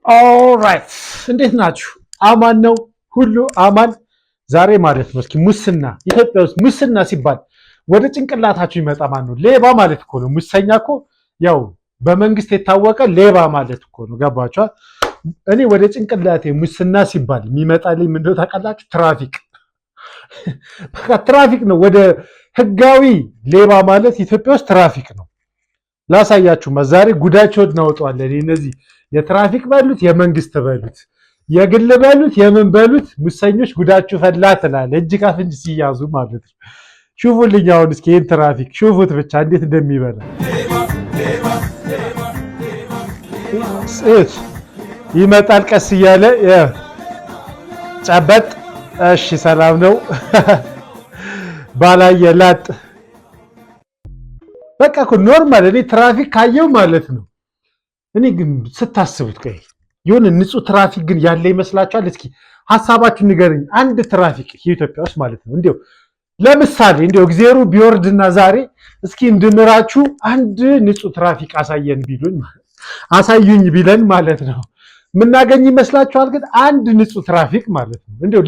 ኦልራይት እንዴት ናችሁ? አማን ነው ሁሉ አማን። ዛሬ ማለት ነው እስኪ ሙስና ኢትዮጵያ ውስጥ ሙስና ሲባል ወደ ጭንቅላታችሁ ይመጣ ማን ነው? ሌባ ማለት እኮ ነው። ሙሰኛ እኮ ያው በመንግስት የታወቀ ሌባ ማለት እኮ ነው። ገባችኋል? እኔ ወደ ጭንቅላቴ ሙስና ሲባል የሚመጣልኝ ምንድነው ታውቃላችሁ? ትራፊክ በቃ ትራፊክ ነው። ወደ ህጋዊ ሌባ ማለት ኢትዮጵያ ውስጥ ትራፊክ ነው። ላሳያችሁማ ዛሬ ጉዳቸውን እናወጣዋለን። እነዚህ የትራፊክ በሉት የመንግስት በሉት የግል በሉት የምን በሉት ሙሰኞች ጉዳችሁ ፈላ ትላለህ። እጅ ከፍንጅ ሲያዙ ማለት ነው። ሹፉልኝ አሁን እስኪ ይህን ትራፊክ ሹፉት ብቻ እንዴት እንደሚበላ ይመጣል ቀስ እያለ ጨበጥ። እሺ ሰላም ነው ባላየ ላጥ በቃ እኮ ኖርማል። እኔ ትራፊክ ካየው ማለት ነው። እኔ ግን ስታስቡት ቆይ የሆነ ንጹህ ትራፊክ ግን ያለ ይመስላችኋል? እስኪ ሐሳባችሁን ንገሩኝ። አንድ ትራፊክ ኢትዮጵያ ውስጥ ማለት ነው እንዴው ለምሳሌ እንዴው እግዚአብሔር ቢወርድና ዛሬ እስኪ እንድምራችሁ አንድ ንጹህ ትራፊክ አሳዩኝ ቢለን ማለት ነው ምናገኝ ይመስላችኋል? ግን አንድ ንጹህ ትራፊክ ማለት ነው እንዴው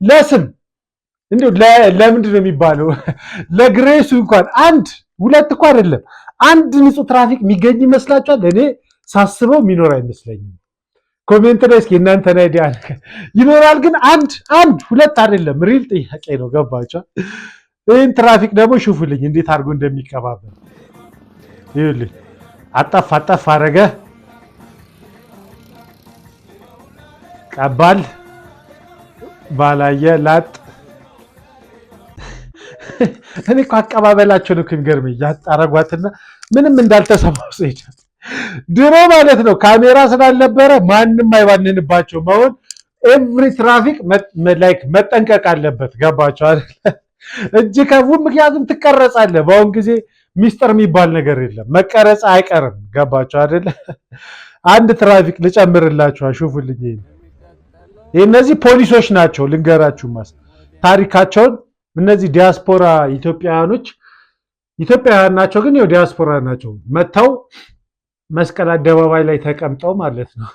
ለስም እንዴው ለምንድን ነው የሚባለው ለግሬሱ እንኳን አንድ ሁለት እኮ አይደለም አንድ ንጹህ ትራፊክ የሚገኝ ይመስላችኋል? እኔ ሳስበው የሚኖር አይመስለኝም። ኮሜንት ላይ እስኪ እናንተን አይዲያ ይኖራል? ግን አንድ ሁለት አይደለም። ሪል ጥያቄ ነው። ገባችኋል? ይህን ትራፊክ ደግሞ ሹፉልኝ እንዴት አድርጎ እንደሚቀባበል ይኸውልኝ። አጠፍ አረገ ቀባል ባላየ ላጥ። እኔ እኮ አቀባበላቸው ነው የሚገርመኝ። ያጣረጓትና ምንም እንዳልተሰማው ሰይቻል ድሮ ማለት ነው ካሜራ ስላልነበረ ማንም አይባንንባቸው መሆን ኤቭሪ ትራፊክ ላይክ መጠንቀቅ አለበት። ገባቸው አይደል? እጅ ከፉ ምክንያቱም ትቀረጻለህ። በአሁን ጊዜ ሚስጥር የሚባል ነገር የለም፣ መቀረጽ አይቀርም። ገባቸው አይደል? አንድ ትራፊክ ልጨምርላችሁ፣ አሹፉልኝ። እነዚህ ፖሊሶች ናቸው ልንገራችሁ ታሪካቸውን። እነዚህ ዲያስፖራ ኢትዮጵያውያን ናቸው፣ ግን ያው ዲያስፖራ ናቸው። መተው መስቀል አደባባይ ላይ ተቀምጠው ማለት ነው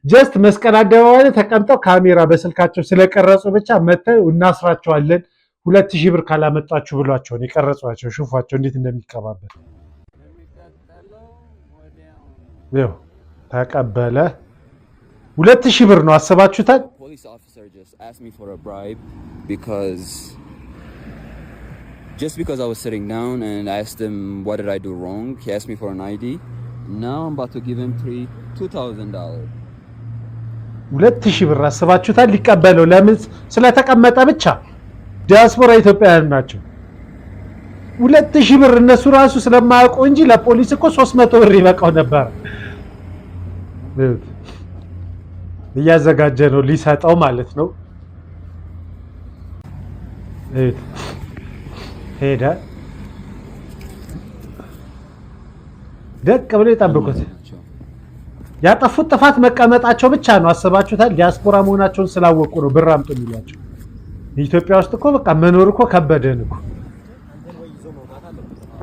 ጀስት መስቀል አደባባይ ላይ ተቀምጠው ካሜራ በስልካቸው ስለቀረጹ ብቻ መተው እናስራቸዋለን 2000 ብር ካላመጣችሁ ብሏቸው የቀረጿቸው። ሹፏቸው እንዴት እንደሚቀባበል ይኸው። ተቀበለ 2000 ብር ነው። አስባችሁታል? Just because I was sitting down and I asked him what did I do wrong, he asked me for an ID. Now I'm about to give him $2,000. 2000 ብር አስባችሁታል? ሊቀበለው ለምን? ስለተቀመጠ ብቻ። ዲያስፖራ ኢትዮጵያውያን ናቸው። 2000 ብር እነሱ ራሱ ስለማያውቁ እንጂ ለፖሊስ እኮ 300 ብር ይበቃው ነበር። እያዘጋጀ ነው ሊሰጠው ማለት ነው። ሄደ ደቅ ብሎ የጠብቁት። ያጠፉት ጥፋት መቀመጣቸው ብቻ ነው። አስባችሁታል? ዲያስፖራ መሆናቸውን ስላወቁ ነው ብር አምጡ የሚሏቸው። ኢትዮጵያ ውስጥ እኮ በቃ መኖር እኮ ከበደን እኮ።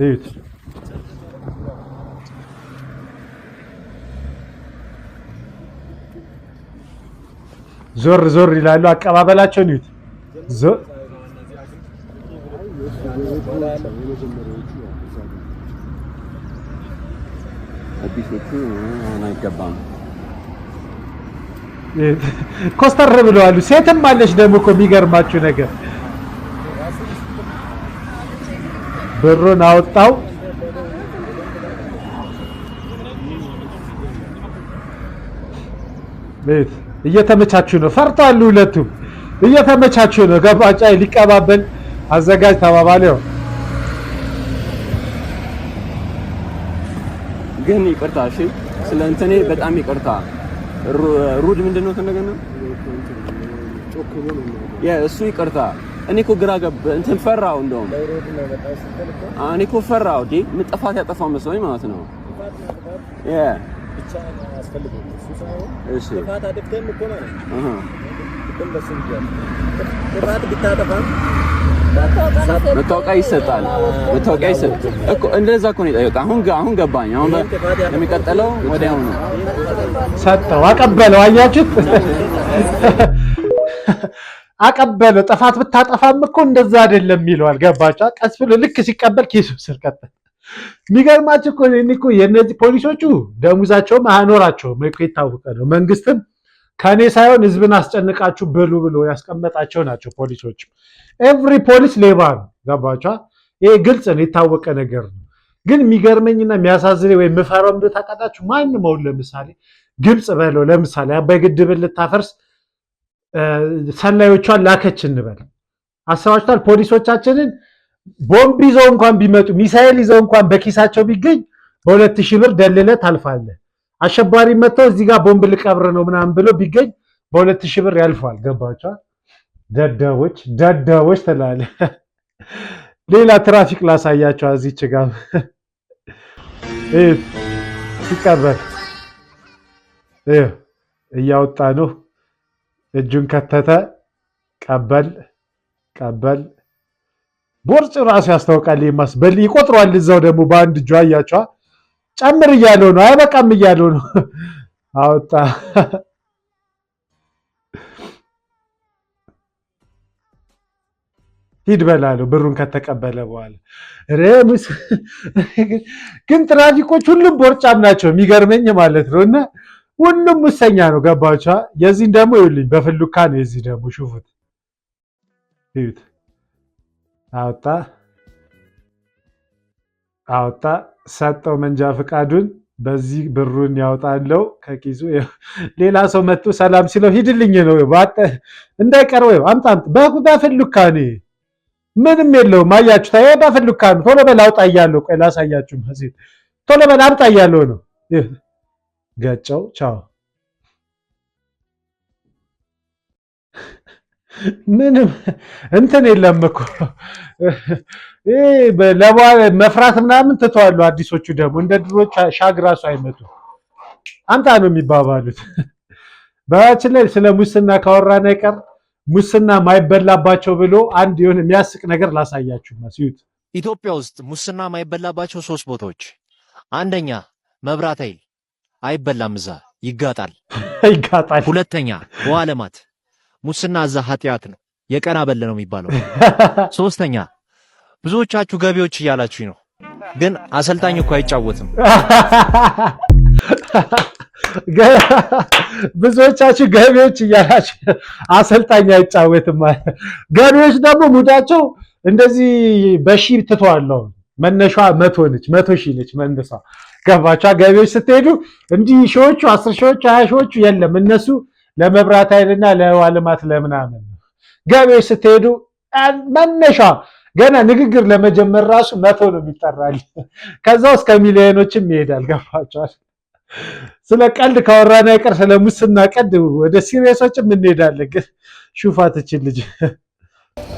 እዩት ዞር ይላሉ። አቀባበላቸውን እዩት። አይገባም ኮስተር ብለዋል። ሴትም አለች ደግሞ እኮ የሚገርማችሁ ነገር ብሩን አወጣው። እየተመቻችሁ ነው። ፈርተዋል ሁለቱም እየተመቻችሁ ነው። ገባጫ ሊቀባበል አዘጋጅ ተባባለው። ግን ይቅርታ እሺ፣ ስለ እንትኔ በጣም ይቅርታ። ሩድ ምንድነው ተነገነ? እሱ ይቅርታ። እኔ እኮ ግራ ገብ እንትን ፈራው። እንደውም እኔ እኮ ፈራው ዲ ምን ጥፋት ያጠፋው መስሎኝ ማለት ነው። ብቻ አስፈልገው እሱ ሳይሆን እሺ ጥፋት አድርገን እኮ ማለት ጥፋት ብታጠፋ መታወቂያ ይሰጣል እኮ እንደዛ እኮ ነው የጠየቀው። አሁን ገባኝ። አሁን የሚቀጥለው ወዲያው ነው ሰጠው፣ አቀበለው። አያችሁት? አቀበለው። ጥፋት ብታጠፋም እኮ እንደዛ አይደለም ይለዋል። ገባችሁ? ቀስ ብሎ ልክ ሲቀበል ኪሱ ስር ቀጠል። የሚገርማችሁ እኮ የእነዚህ ፖሊሶቹ ደሞዛቸውም አያኖራቸውም እኮ የታወቀ ነው። መንግስትም ከኔ ሳይሆን ህዝብን አስጨንቃችሁ ብሉ ብሎ ያስቀመጣቸው ናቸው ፖሊሶች። ኤቭሪ ፖሊስ ሌባ ነው። ገባችሁ? ይሄ ግልጽ ነው፣ የታወቀ ነገር ነው። ግን የሚገርመኝና የሚያሳዝነኝ ወይም የምፈራው ምንድን ታውቃላችሁ? ማንም አሁን ለምሳሌ ግብጽ በለው ለምሳሌ አባይ ግድብን ልታፈርስ ሰላዮቿን ላከች እንበል። አስባችኋል? ፖሊሶቻችንን ቦምብ ይዘው እንኳን ቢመጡ ሚሳኤል ይዘው እንኳን በኪሳቸው ቢገኝ በ2000 ብር ደልለህ ታልፋለህ። አሸባሪ መጥተው እዚህ ጋር ቦምብ ልቀብር ነው ምናምን ብሎ ቢገኝ በ2000 ብር ያልፋል። ገባችኋል? ደደቦች ትላለህ። ሌላ ትራፊክ ላሳያቸው። እዚች ጋር ሲቀበል እያወጣ ነው። እጁን ከተተ። ቀበል ቦርጭ ራሱ ያስታውቃል። ይማስበል ይቆጥሯል። እዛው ደግሞ በአንድ እጇ አያቸዋ። ጨምር እያለው ነው፣ አይበቃም እያለው ነው። አወጣ። ሂድ በላለው ብሩን ከተቀበለ በኋላ። ረምስ ግን ትራፊኮች ሁሉም ቦርጫም ናቸው፣ የሚገርመኝ ማለት ነው። እና ሁሉም ሙሰኛ ነው። ገባችኋ? የዚህን ደግሞ ይኸውልኝ በፍሉካ ነው። የዚህ ደግሞ ሹፉት፣ ይዩት። አወጣ፣ ሰጠው መንጃ ፈቃዱን። በዚህ ብሩን ያወጣለው ከኪሱ። ሌላ ሰው መጥቶ ሰላም ሲለው ሂድልኝ ነው እንዳይቀር። ወይ አምጣ በፍሉካ ነው፣ ምንም የለውም። አያችሁት? አይ በፍሉካ ነው። ቶሎ በል አውጣ እያለው። ቆይ ላሳያችሁ። ቶሎ በል አምጣ እያለው ነው። ገጨው። ቻው። ምንም እንትን የለም እኮ መፍራት ምናምን ትተዋሉ። አዲሶቹ ደግሞ እንደ ድሮች ሻግ ራሱ አይመጡ። አምጣ ነው የሚባባሉት። በባችን ላይ ስለ ሙስና ካወራን አይቀር ሙስና ማይበላባቸው ብሎ አንድ የሆነ የሚያስቅ ነገር ላሳያችሁ። መስዩት ኢትዮጵያ ውስጥ ሙስና ማይበላባቸው 3 ቦታዎች፣ አንደኛ መብራት ኃይል አይበላም፣ እዛ ይጋጣል። ሁለተኛ ውሃ ልማት፣ ሙስና እዛ ኃጢአት ነው፣ የቀና በለ ነው የሚባለው። ሶስተኛ ብዙዎቻችሁ ገቢዎች እያላችሁኝ ነው፣ ግን አሰልጣኝ እኮ አይጫወትም። ብዙዎቻችሁ ገቢዎች እያላችሁ አሰልጣኝ አይጫወትም። ገቢዎች ደግሞ ሙዳቸው እንደዚህ በሺ ትተዋለሁ። መነሻ 100 ሺህ ነች መንደሳ። ገባቻ? ገቢዎች ስትሄዱ እንዲህ ሺዎቹ 10 ሺዎቹ 20 ሺዎቹ የለም። እነሱ ለመብራት ኃይልና ለውሃ ልማት ለምናምን ነው። ገቢዎች ስትሄዱ መነሻ ገና ንግግር ለመጀመር ራሱ 100 ነው የሚጠራል። ከዛው እስከ ሚሊዮኖችም ይሄዳል። ገባቻል? ስለ ቀልድ ካወራን አይቀር ስለ ሙስና ቀልድ ወደ ሲሪየሶችም እንሄዳለን። ግን ሹፋት እቺ ልጅ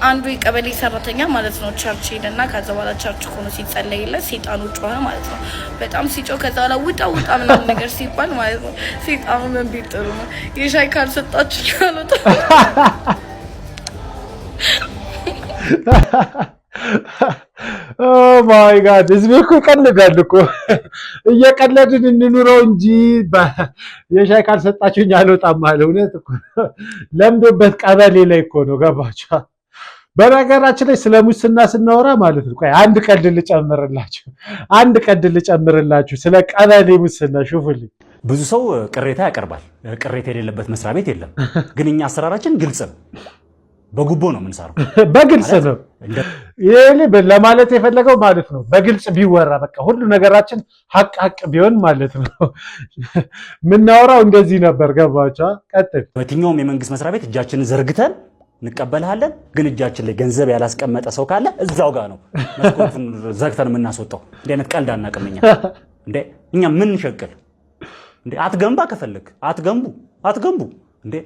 አንዱ የቀበሌ ሰራተኛ ማለት ነው ቸርች ሄደና ከዛ በኋላ ቸርች ሆኖ ሲጸለይለት ሰይጣኑ ጮኸ ማለት ነው። በጣም ሲጮህ ከዛ በኋላ ውጣ ምናምን ነገር ሲባል ማለት ነው ሰይጣኑ ምን ቢል ጥሩ ነው የሻይ ካልሰጣችሁ ያሉት ኦ ማይ ጋድ። ህዝብ እኮ ይቀልዳል እኮ። እየቀለድን እንኑረው እንጂ የሻይ ካልሰጣችሁኝ አልወጣም አለ። እውነት እኮ ለምዶበት ቀበሌ ላይ እኮ ነው። ገባችሁ? በነገራችን ላይ ስለ ሙስና ስናወራ ማለት ነው፣ ቆይ አንድ ቀልድ ልጨምርላችሁ ስለ ቀበሌ ሙስና። ሹፉልኝ። ብዙ ሰው ቅሬታ ያቀርባል። ቅሬታ የሌለበት መስሪያ ቤት የለም። ግን እኛ አሰራራችን ግልጽ ነው። በጉቦ ነው የምንሰራው። በግልጽ ነው። ይሄ ለማለት የፈለገው ማለት ነው በግልጽ ቢወራ በቃ ሁሉ ነገራችን ሀቅ ቢሆን ማለት ነው። የምናወራው እንደዚህ ነበር። ገባችሁ? ቀጥል። በየትኛውም የመንግስት መስሪያ ቤት እጃችንን ዘርግተን እንቀበልሃለን። ግን እጃችን ላይ ገንዘብ ያላስቀመጠ ሰው ካለ እዛው ጋር ነው መስኮቱን ዘግተን የምናስወጣው። እንደ አይነት ቀልድ አናውቅም እኛ ምን ሸቅል እንዴ? አትገንባ፣ ከፈለክ አትገንቡ እንዴ?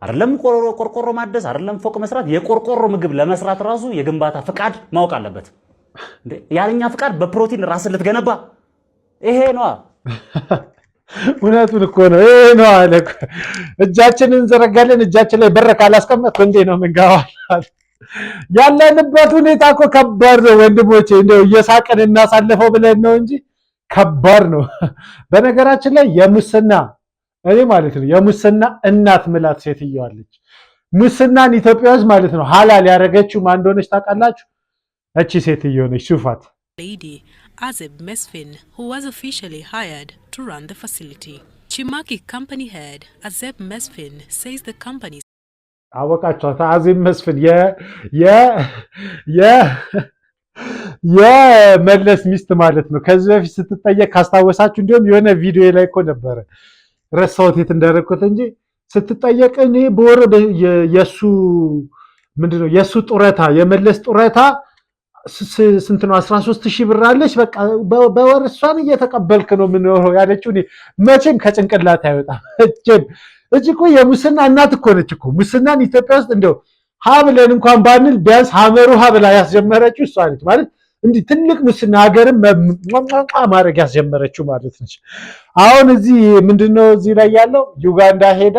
አይደለም ቆርቆሮ ማደስ፣ አይደለም ፎቅ መስራት፣ የቆርቆሮ ምግብ ለመስራት ራሱ የግንባታ ፍቃድ ማወቅ አለበት እንዴ? ያለኛ ፍቃድ በፕሮቲን ራስን ልትገነባ ይሄ ነው። እውነቱን እኮ ነው። ይሄ ነው አለ። እጃችንን እንዘረጋለን። እጃችን ላይ በር ካላስቀመጥ እንዴ ነው የምንገባው? ያለንበት ሁኔታ እኮ ከባድ ነው ወንድሞቼ። እንደው እየሳቅን እናሳልፈው ብለን ነው እንጂ ከባድ ነው። በነገራችን ላይ የሙስና እኔ ማለት ነው የሙስና እናት ምላት ሴትዮዋለች። ሙስናን ኢትዮጵያ ውስጥ ማለት ነው ሐላል ያደረገችው ማን እንደሆነች ታውቃላችሁ? እቺ ሴትዮ ነች። ሱፋት Lady Azeb Mesfin, who was officially hired to run the facility. Chimaki company head Azeb Mesfin says the company አወቃችኋት? አዜብ መስፍን የመለስ ሚስት ማለት ነው። ከዚህ በፊት ስትጠየቅ ካስታወሳችሁ እንዲሁም የሆነ ቪዲዮ ላይ እኮ ነበረ ረሳሁት የት እንዳደረኩት እንጂ ስትጠየቅ እኔ በወር የሱ ምንድነው የሱ ጡረታ የመለስ ጡረታ ስንት ነው 13000 ብር አለች። በቃ በወር እሷን እየተቀበልክ ነው የምኖረው ያለችው መቼም ከጭንቅላት አይወጣም። እጅ እኮ የሙስና እናት እኮ ነች እኮ። ሙስናን ኢትዮጵያ ውስጥ እንደው ሀብለን እንኳን ባንል ቢያንስ ሀመሩ ሀብላ ያስጀመረችው እሷ ነች ማለት እንዲህ ትልቅ ሙስና ሀገርን ማድረግ ያስጀመረችው ማለት ነች። አሁን እዚህ ምንድነው እዚህ ላይ ያለው ዩጋንዳ ሄዳ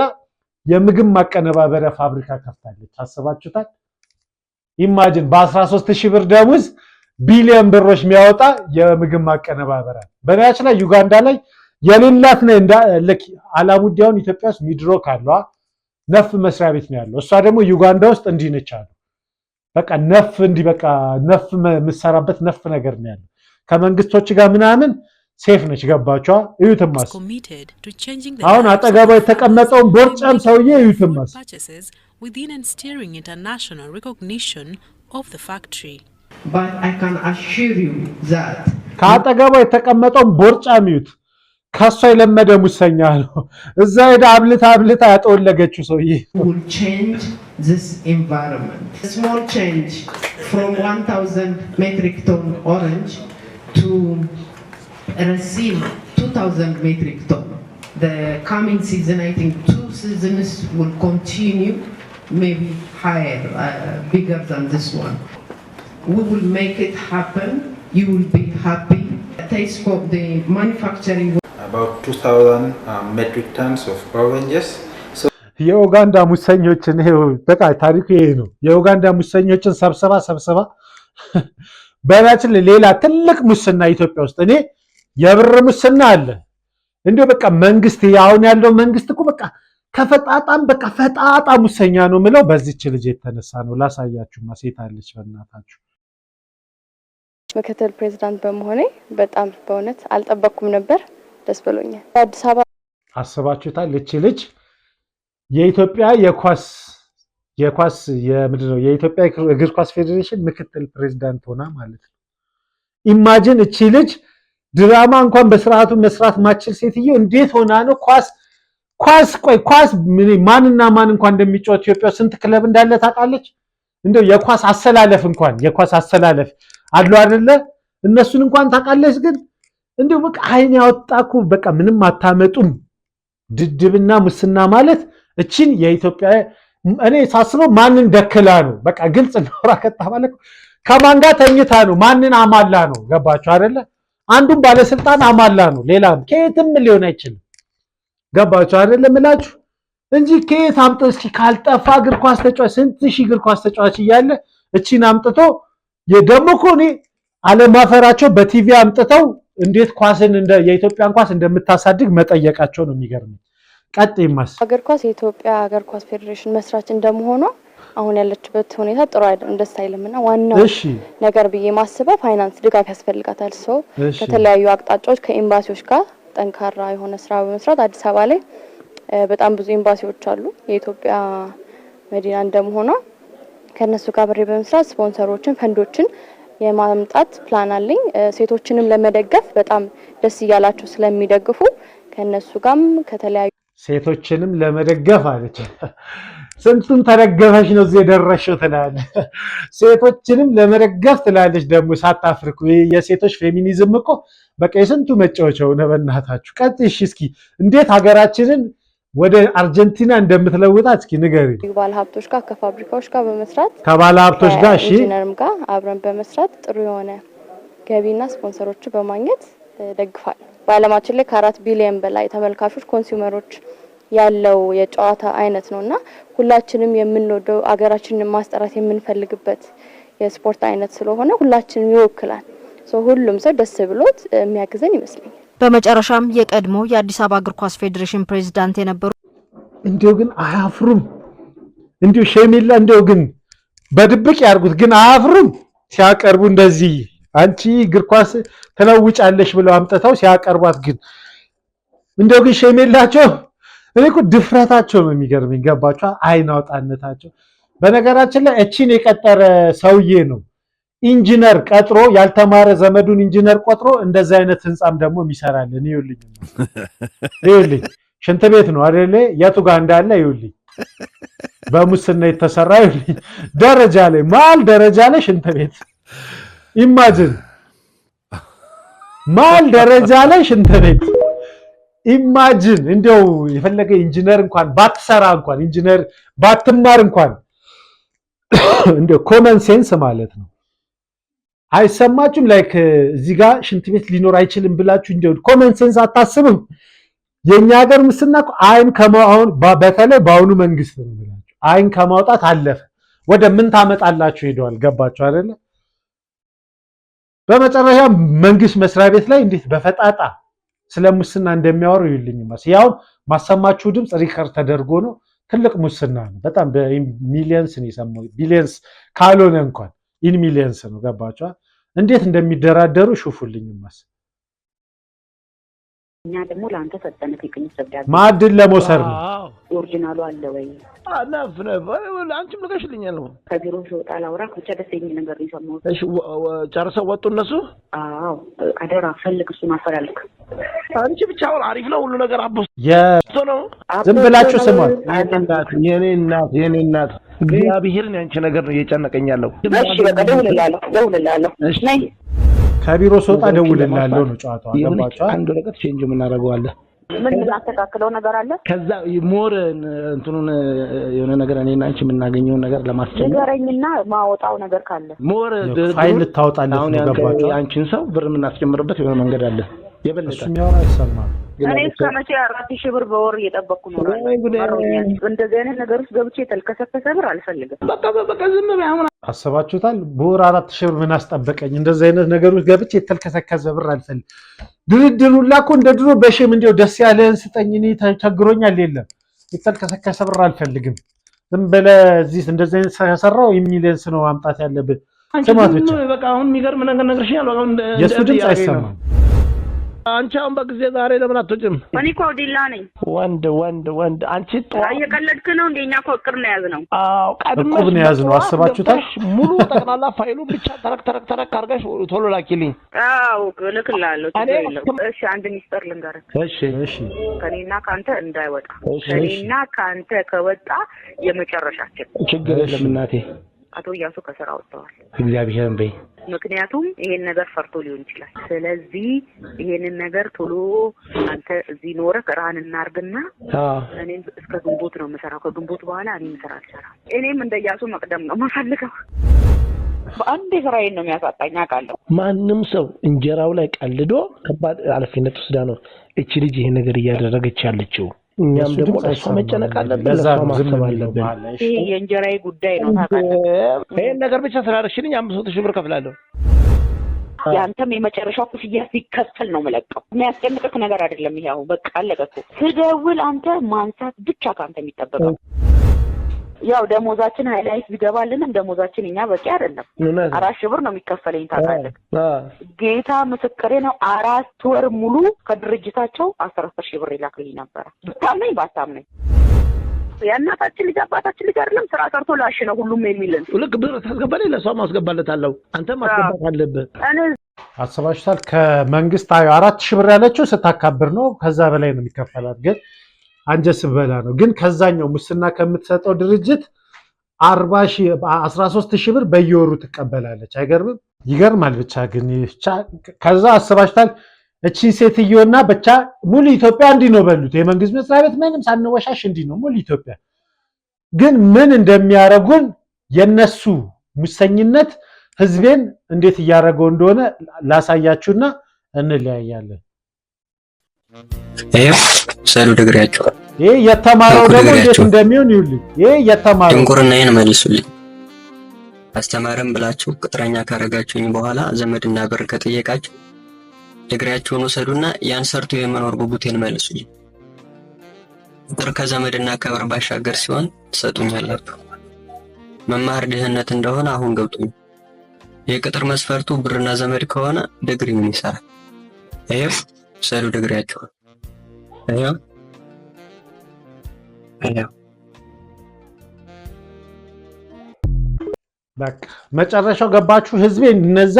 የምግብ ማቀነባበሪያ ፋብሪካ ከፍታለች። አስባችሁታል? ኢማጂን በ13000 ብር ደሞዝ ቢሊዮን ብሮች የሚያወጣ የምግብ ማቀነባበሪያ። በነገራችን ላይ ዩጋንዳ ላይ የሌላት ነው ለክ አላሙዲያውን ኢትዮጵያ ውስጥ ሚድሮክ አለው ነፍ መስሪያ ቤት ነው ያለው። እሷ ደግሞ ዩጋንዳ ውስጥ እንዲህ ነች አሉ። በቃ ነፍ እንዲህ በቃ ነፍ የምትሰራበት ነፍ ነገር ነው ያለው። ከመንግስቶች ጋር ምናምን ሴፍ ነች። ገባችኋ? እዩትማስ አሁን አጠገቧ የተቀመጠውን ቦርጫም ሰውዬ እዩትማስ within and steering international recognition of the factory. But I can assure you that ከአጠገቧ የተቀመጠውን ቦርጫም እዩት። ከሷ የለመደ ሙሰኛ ነው። እዛ ሄዳ አብልታ ያጠወለገችው ሰውዬ will change this environment. A small change from 1000 metric ton orange to receive 2000 metric ton. The coming season, I think 2 seasons will continue, maybe higher, bigger than this one. We will make it happen. You will be happy. Taste the manufacturing. About 2000 metric tons of oranges. የኡጋንዳ ሙሰኞችን በቃ ታሪኩ ይሄ ነው። የኡጋንዳ ሙሰኞችን ሰብስባ በላችን ሌላ ትልቅ ሙስና ኢትዮጵያ ውስጥ እኔ የብር ሙስና አለ። እንዴው በቃ መንግስት አሁን ያለው መንግስት እኮ በቃ ከፈጣጣም በቃ ፈጣጣ ሙሰኛ ነው ምለው በዚህች ልጅ የተነሳ ነው። ላሳያችሁ ማሴት አለች በእናታችሁ። ምክትል ፕሬዝዳንት በመሆኔ በጣም በእውነት አልጠበቅኩም ነበር። ደስ ብሎኛል። አዲስ አበባ አስባችሁታል? እቺ ልጅ የኢትዮጵያ የኳስ የምንድነው የኢትዮጵያ እግር ኳስ ፌዴሬሽን ምክትል ፕሬዝዳንት ሆና ማለት ነው። ኢማጂን እቺ ልጅ ድራማ እንኳን በስርዓቱ መስራት ማችል ሴትዮ እንዴት ሆና ነው ኳስ ማንና ማን እንኳን እንደሚጫወት ኢትዮጵያ ስንት ክለብ እንዳለ ታውቃለች? እንደው የኳስ አሰላለፍ አለው አይደለ? እነሱን እንኳን ታውቃለች። ግን እንደው በቃ አይን ያወጣኩ በቃ ምንም አታመጡም። ድድብና ሙስና ማለት እቺን የኢትዮጵያ እኔ ሳስበው ማንን ደክላ ነው? በቃ ግልጽ ነው። ራከታ ማለት ከማን ጋር ተኝታ ነው? ማንን አማላ ነው? ገባችሁ አይደለ? አንዱን ባለስልጣን አማላ ነው። ሌላ ከየትም ሊሆን አይችልም። ገባችሁ አይደለ? ምላችሁ እንጂ ከየት አምጥቶ እስኪ ካልጠፋ እግር ኳስ ተጫዋች ስንት ሺህ እግር ኳስ ተጫዋች እያለ እቺን አምጥቶ የደሞ እኮ እኔ አለማፈራቸው በቲቪ አምጥተው እንዴት ኳስን የኢትዮጵያን ኳስ እንደምታሳድግ መጠየቃቸው ነው የሚገርመኝ። ቀጥይማስ እግር ኳስ የኢትዮጵያ እግር ኳስ ፌዴሬሽን መስራች እንደመሆኑ አሁን ያለችበት ሁኔታ ጥሩ አይደለም፣ ደስ አይልምና ዋናው ነገር ብዬ ማስበው ፋይናንስ ድጋፍ ያስፈልጋታል። ሰው ከተለያዩ አቅጣጫዎች ከኤምባሲዎች ጋር ጠንካራ የሆነ ስራ በመስራት አዲስ አበባ ላይ በጣም ብዙ ኤምባሲዎች አሉ። የኢትዮጵያ መዲና እንደመሆኑ ከነሱ ጋር ብሬ በመስራት ስፖንሰሮችን ፈንዶችን የማምጣት ፕላን አለኝ። ሴቶችንም ለመደገፍ በጣም ደስ እያላቸው ስለሚደግፉ ከነሱ ጋርም ከተለያዩ ሴቶችንም ለመደገፍ አለች። ስንቱን ተደገፈሽ ነው እዚህ የደረሽው ትላለች። ሴቶችንም ለመደገፍ ትላለች። ደግሞ ሳታፍርኩ የሴቶች ፌሚኒዝም እኮ በቃ የስንቱ መጫወቻው ነው። በእናታችሁ ቀጥሽ እስኪ እንዴት ሀገራችንን ወደ አርጀንቲና እንደምትለውጣት እስኪ ንገሪኝ። ባለ ሀብቶች ጋር ከፋብሪካዎች ጋር በመስራት ከባለ ሀብቶች ጋር እሺ ኢንጂነርም ጋር አብረን በመስራት ጥሩ የሆነ ገቢና ስፖንሰሮች በማግኘት ደግፋለሁ። በዓለማችን ላይ ከ4 ቢሊዮን በላይ ተመልካቾች ኮንሱመሮች ያለው የጨዋታ አይነት ነውና ሁላችንም የምንወደው አገራችንን ማስጠራት የምንፈልግበት የስፖርት አይነት ስለሆነ ሁላችንም ይወክላል። ሁሉም ሰው ደስ ብሎት የሚያግዘን ይመስለኛል። በመጨረሻም የቀድሞ የአዲስ አበባ እግር ኳስ ፌዴሬሽን ፕሬዝዳንት የነበሩ እንዲው ግን አያፍሩም። እንዲው ሸሚላ እንዲው ግን በድብቅ ያርጉት ግን አያፍሩም ሲያቀርቡ እንደዚህ አንቺ እግር ኳስ ተለውጫለሽ ብለው አምጥተው ሲያቀርቧት ግን እንዲው ግን ሸሚላቸው እኔ እኮ ድፍረታቸው ነው የሚገርመኝ። ገባችሁ? አይን አውጣነታቸው። በነገራችን ላይ እቺን የቀጠረ ሰውዬ ነው ኢንጂነር ቀጥሮ ያልተማረ ዘመዱን ኢንጂነር ቆጥሮ እንደዚህ አይነት ህንጻም ደግሞ የሚሰራልን። ይኸውልኝ ሽንት ቤት ነው አይደለ? የቱ ጋር እንዳለ ይኸውልኝ በሙስና የተሰራ ይኸውልኝ ደረጃ ላይ ማል ደረጃ ላይ ሽንት ቤት ኢማጂን ማል ደረጃ ላይ ሽንት ቤት ኢማጂን። እንደው የፈለገ ኢንጂነር እንኳን ባትሰራ እንኳን ኢንጂነር ባትማር እንኳን እንደው ኮመን ሴንስ ማለት ነው አይሰማችሁም? ላይክ እዚህ ጋር ሽንት ቤት ሊኖር አይችልም ብላችሁ እንደው ኮመን ሴንስ አታስብም? የኛ ሀገር ሙስና አይን ከማውን በተለይ በአሁኑ መንግስት ነው ብላችሁ አይን ከማውጣት አለፈ ወደ ምን ታመጣላችሁ ሄደዋል። ገባችሁ አይደለ? በመጨረሻ መንግስት መስሪያ ቤት ላይ እንዴት በፈጣጣ ስለ ሙስና እንደሚያወሩ ይልኝማ። ያው ማሰማችሁ ድምጽ ሪከርድ ተደርጎ ነው። ትልቅ ሙስና ነው። በጣም በሚሊየንስ ነው የሰማው። ቢሊየንስ ካልሆነ እንኳን ኢን ሚሊየንስ ነው። ገባችሁ? እንዴት እንደሚደራደሩ ሹፉልኝማስ። እኛ ደግሞ ለአንተ ሰጠን ቴክኒክ ሰብዳት ማዕድን ለመውሰድ ነው። ኦሪጂናሉ አለ ወይ? አናፍ አንቺም ልከሽልኛል ነው። ከቢሮ ሲወጣ ላውራ ብቻ ደስ የሚል ነገር ነው የሰማሁት። እሺ ጨርሰው ወጡ እነሱ? አዎ አደራ ፈልግ፣ እሱን አፈላልክ። አንቺ ብቻ አሁን አሪፍ ነው ሁሉ ነገር አቦስ ነው። ዝም ብላችሁ ስሟት። የኔ እናት እግዚአብሔርን ያንቺ ነገር ነው እየጨነቀኝ ያለው። እሺ በቃ ደውልልሃለሁ። እሺ ነይ ከቢሮ ስወጣ ደውልልሃለሁ ነው ጨዋታው። ገባችሁ? አንድ ወረቀት ቼንጅ የምናደርገዋለን። ምን ያስተካክለው ነገር አለ? ከዛ ሞር እንትኑን የሆነ ነገር እኔና አንቺ የምናገኘው ነገር ለማስጨነቅ ንገረኝና ማወጣው ነገር ካለ ሞር ፋይል ልታወጣለት ነው። ገባችሁ? አንቺን ሰው ብር የምናስጨምርበት የሆነ መንገድ አለ። የበለጠ የሚያወራ አይሰማም። እኔ እስከመቼ 4000 ብር በወር እየጠበቅኩ ነው። እንደዚህ አይነት ነገር ውስጥ ገብቼ የተልከሰከሰ ብር አልፈልግም። በቃ ዝም በይ። አሁን አሰባችሁታል? በወር 4000 ብር ምን አስጠበቀኝ? እንደዚህ አይነት ነገር ውስጥ ገብቼ የተልከሰከሰ ብር አልፈልግም። ድርድሩላ እኮ እንደ ድሮ በሽም እንደው ደስ ያለህን ስጠኝ እኔ ተቸግሮኛል የለም። የተልከሰከሰ ብር አልፈልግም። ዝም ብለህ እዚህ እንደዚህ አይነት ሰራው ሚሊየንስ ነው ማምጣት ያለብህ። ስማት ብቻ በቃ። አሁን የሚገርም ነገር ነግርሽኛል። አሁን የሱ ድምጽ አይሰማም። አንቺ አሁን በጊዜ ዛሬ ለምን አትወጪም? እኔ እኮ ዲላ ነኝ። ወንድ አንቺ እየቀለድክ ነው እንዴ? እኛ እኮ እቅድ ነው የያዝነው። አዎ ቀድመሽ ነው የያዝነው። አስባችሁታል? ሙሉ ጠቅላላ ፋይሉን ብቻ ተረክ አድርገሽ ቶሎ ላኪልኝ። አዎ እልክልሃለሁ። እሺ አንድ ሚስጥር ልንገርህ። እሺ ከኔና ካንተ እንዳይወጣ። ከኔና ካንተ ከወጣ የመጨረሻችን። ችግር የለም እናቴ። አቶ እያሱ ከስራ ወጥተዋል። እግዚአብሔርን በይ። ምክንያቱም ይሄን ነገር ፈርቶ ሊሆን ይችላል። ስለዚህ ይሄንን ነገር ቶሎ አንተ እዚህ ኖረህ ራህን እናርግና እኔም እስከ ግንቦት ነው የምሰራው። ከግንቦት በኋላ እኔም ስራ አልሰራም። እኔም እንደ እያሱ መቅደም ነው የምፈልገው። በአንዴ ስራዬን ነው የሚያሳጣኝ አውቃለሁ። ማንም ሰው እንጀራው ላይ ቀልዶ ከባድ ኃላፊነት ወስዳ ነው እቺ ልጅ ይሄን ነገር እያደረገች ያለችው። እኛም ደግሞ ለሷ መጨነቅ አለብን፣ ለሷ ማሰብ አለብን። ይሄ የእንጀራዬ ጉዳይ ነው ታውቃለህ። ይሄን ነገር ብቻ ስላደረግሽልኝ 500,000 ብር ከፍላለሁ። ያንተም የመጨረሻው ክፍያ ሲከፈል ነው የምለቀው። የሚያስጨንቅህ ነገር አይደለም። ይሄው በቃ አለቀ እኮ። ስደውል አንተ ማንሳት ብቻ ካንተ የሚጠበቀው። ያው ደሞዛችን ሃይላይት ቢገባልንም ደሞዛችን እኛ በቂ አይደለም። 4,000 ብር ነው የሚከፈለኝ ታውቃለህ። ጌታ ምስክሬ ነው። 4 ወር ሙሉ ከድርጅታቸው 10,000 ብር ይላክልኝ ነበር። ብታምነኝ ባታምነኝ የእናታችን ልጅ አባታችን ልጅ አይደለም። ስራ ሰርቶ ላሽ ነው ሁሉም የሚልን። ልክ ብር ታስገባለህ፣ ለሷ ማስገባለታለሁ። አንተም ማስገባት አለብህ። አስባችሁታል? ከመንግስት 4,000 ብር ያለችው ስታካብር ነው። ከዛ በላይ ነው የሚከፈላት ግን አንጀስ በላ ነው። ግን ከዛኛው ሙስና ከምትሰጠው ድርጅት 13,000 ብር በየወሩ ትቀበላለች። አይገርምም? ይገርማል። ብቻ ግን ከዛ አስባችሁታል? እቺ ሴትዮና ብቻ ሙሉ ኢትዮጵያ እንዲህ ነው በሉት። የመንግስት መስሪያ ቤት ምንም ሳንወሻሽ እንዲህ ነው ሙሉ ኢትዮጵያ። ግን ምን እንደሚያረጉን የነሱ ሙሰኝነት ህዝቤን እንዴት እያረገው እንደሆነ ላሳያችሁና እንለያያለን። ሰሉ ደግሪያችኋል። ይሄ የተማረው ደግሞ እንዴት እንደሚሆን ይውልኝ። ይሄ የተማረው ድንቁርናዬን መልሱልኝ። አስተማረም ብላችሁ ቅጥረኛ ካረጋችሁኝ በኋላ ዘመድና ብር ከጠየቃችሁ ዲግሪያችሁን ወሰዱና ያን ሰርቶ የመኖር ጉጉቴን መልሱልኝ። ቅጥር ከዘመድና ከብር ባሻገር ሲሆን ትሰጡኛላችሁ። መማር ድህነት እንደሆነ አሁን ገብቶኝ የቅጥር መስፈርቱ ብርና ዘመድ ከሆነ ዲግሪ ምን ይሰራል? ይሄው ሰሩ ዲግሪያችሁ ይሄው በቃ መጨረሻው ገባችሁ? ህዝቤ እነዛ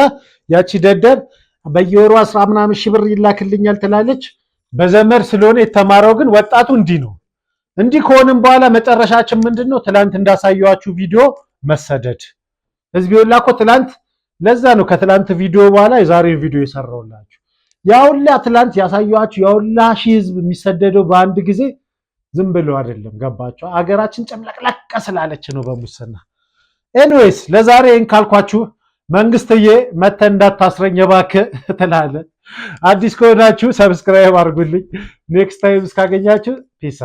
ያቺ ደደብ በየወሩ 10 ምናምን ሺህ ብር ይላክልኛል ትላለች። በዘመድ ስለሆነ የተማረው ግን ወጣቱ እንዲህ ነው። እንዲህ ከሆነም በኋላ መጨረሻችን ምንድነው? ትላንት እንዳሳየዋችሁ ቪዲዮ መሰደድ። ህዝቤ ሁላ እኮ ትላንት ለዛ ነው ከትላንት ቪዲዮ በኋላ የዛሬን ቪዲዮ የሰራውላችሁ። ያውላ ትላንት ያሳየዋችሁ ያውላ ሺህ ህዝብ የሚሰደደው በአንድ ጊዜ ዝም ብሎ አይደለም። ገባችሁ? አገራችን ጨምለቅለቅ ስላለች ነው በሙስና። ኤኒዌይስ ለዛሬ ይሄን ካልኳችሁ መንግስትዬ መተህ እንዳታስረኝ እባክህ ትላለህ። አዲስ ከሆናችሁ ሰብስክራይብ አድርጉልኝ። ኔክስት ታይም እስካገኛችሁ